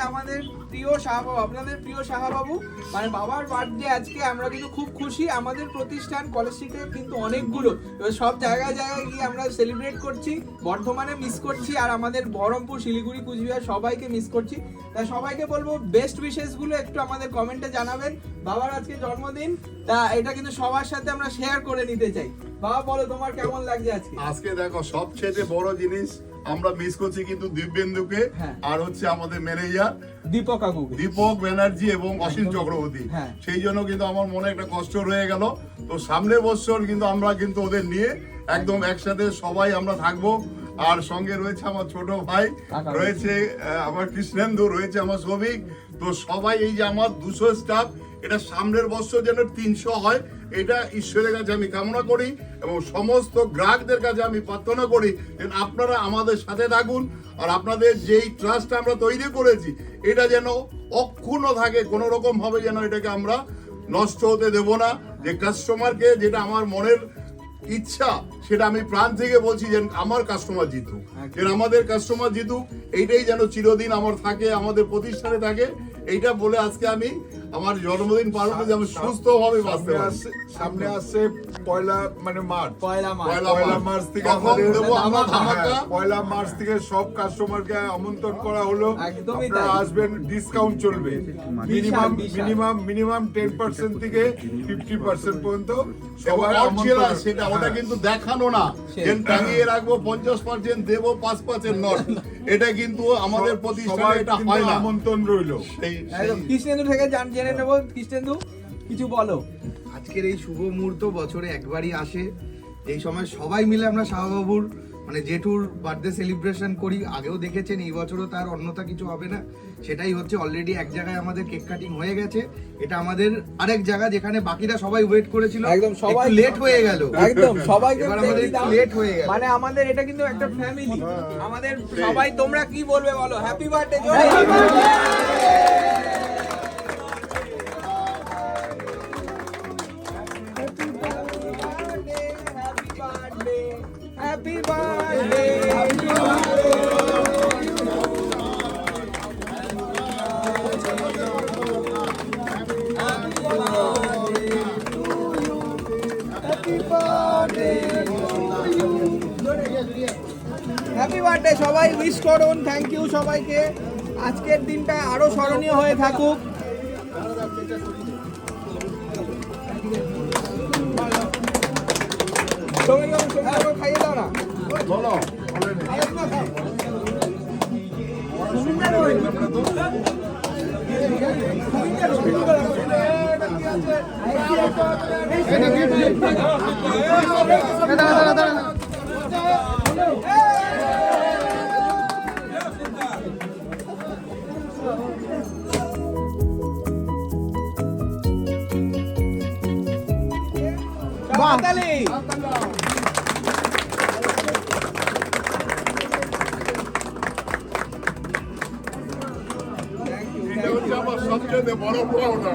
আমাদের প্রিয় শাহবাবু, আপনাদের প্রিয় শাহবাবু, মানে বাবার বার্থডে আজকে। আমরা কিন্তু খুব খুশি। আমাদের প্রতিষ্ঠান কলেজ স্ট্রিটে কিন্তু অনেকগুলো, সব জায়গায় জায়গায় গিয়ে আমরা সেলিব্রেট করছি। বর্ধমানে মিস করছি, আর আমাদের বহরমপুর, শিলিগুড়ি, কুচবিহার সবাইকে মিস করছি। তাই সবাইকে বলবো বেস্ট উইশেসগুলো একটু আমাদের কমেন্টে জানাবেন। বাবার আজকে জন্মদিন, তা এটা কিন্তু সবার সাথে আমরা শেয়ার করে নিতে চাই। বাবা বলো তোমার কেমন লাগছে আজকে? আজকে দেখো সবচেয়ে বড় জিনিস আমরা মিস করছি কিন্তু দিব্যেন্দুকে, আর হচ্ছে আমাদের ম্যানেজার দীপক ব্যানার্জি এবং অসীম চক্রবর্তী। সেই জন্য কিন্তু আমার মনে একটা কষ্ট রয়ে গেল। তো সামনের বছর কিন্তু আমরা কিন্তু ওদের নিয়ে একদম একসাথে সবাই আমরা থাকবো। আর সঙ্গে রয়েছে আমার ছোট ভাই, রয়েছে আমার কৃষ্ণেন্দু, রয়েছে আমার শ্রমিক। তো সবাই এই যে আমার 200 স্টাফ, এটা সামনের বছর যেন 300 হয়, এটা ঈশ্বরের কাছে আমি কামনা করি এবং সমস্ত গ্রাহকদের কাছে আমি প্রার্থনা করি যে আপনারা আমাদের সাথে থাকুন। আর আপনাদের যেই ট্রাস্ট আমরা তৈরি করেছি এটা যেন অক্ষুণ্ণ থাকে, কোনো রকম ভাবে যেন এটাকে আমরা নষ্ট হতে দেব না। যে কাস্টমারকে যেটা আমার মনের ইচ্ছা সেটা আমি প্রাণ থেকে বলছি যে আমার কাস্টমার জিতুক, যেন আমাদের কাস্টমার জিতুক, এইটাই যেন চিরদিন আমার থাকে, আমাদের প্রতিষ্ঠানে থাকে। এইটা বলে আজকে আমি আমার জন্মদিন পালন করে আমি সুস্থভাবে বাঁচতে পারি। সামনে আসছে পয়লা মার্চ থেকে পয়লা মার্চ থেকে সব কাস্টমারকে আমন্ত্রণ করা হলো। আপনারা আসবেন, ডিসকাউন্ট চলবে মিনিমাম 10% থেকে 50% পর্যন্ত সবাই আমন্ত্রণ। সেটা ওটা কিন্তু দেখানো না, টাঙিয়ে রাখবো 50% দেবো 5% নট, এটা কিন্তু আমাদের প্রতিষ্ঠানে এটা হয় না। আমন্ত্রণ রইল। কৃষ্ণেন্দু থেকে জেনে নেবো। কৃষ্ণেন্দু কিছু বলো। আজকের এই শুভ মুহূর্ত বছরে একবারই আসে। এই সময় সবাই মিলে আমরা শাহবাবুর মানে জেঠুর বার্থডে সেলিব্রেশন করি। আগেও দেখেছেন, এই বছরও তার অন্যথা কিছু হবে না। সেটাই হচ্ছে, অলরেডি এক জায়গায় আমাদের কেক কাটিং হয়ে গেছে। এটা আমাদের আরেক জায়গা যেখানে বাকিরা সবাই ওয়েট করেছিল, একদম সবাই লেট হয়ে গেল, একদম সবাইকে আমাদের একটু লেট হয়ে গেল। মানে আমাদের এটা কিন্তু একটা ফ্যামিলি। আমাদের সবাই, তোমরা কি বলবে বলো? Happy birthday. Happy birthday, happy birthday. সবাই উইশ করুন। থ্যাংক ইউ সবাইকে। আজকের দিনটা আরো স্মরণীয় হয়ে থাকুক। খাইয়ে দাও না। বাতালি এটা হচ্ছে আমার সবচেয়ে বড় পাওনা।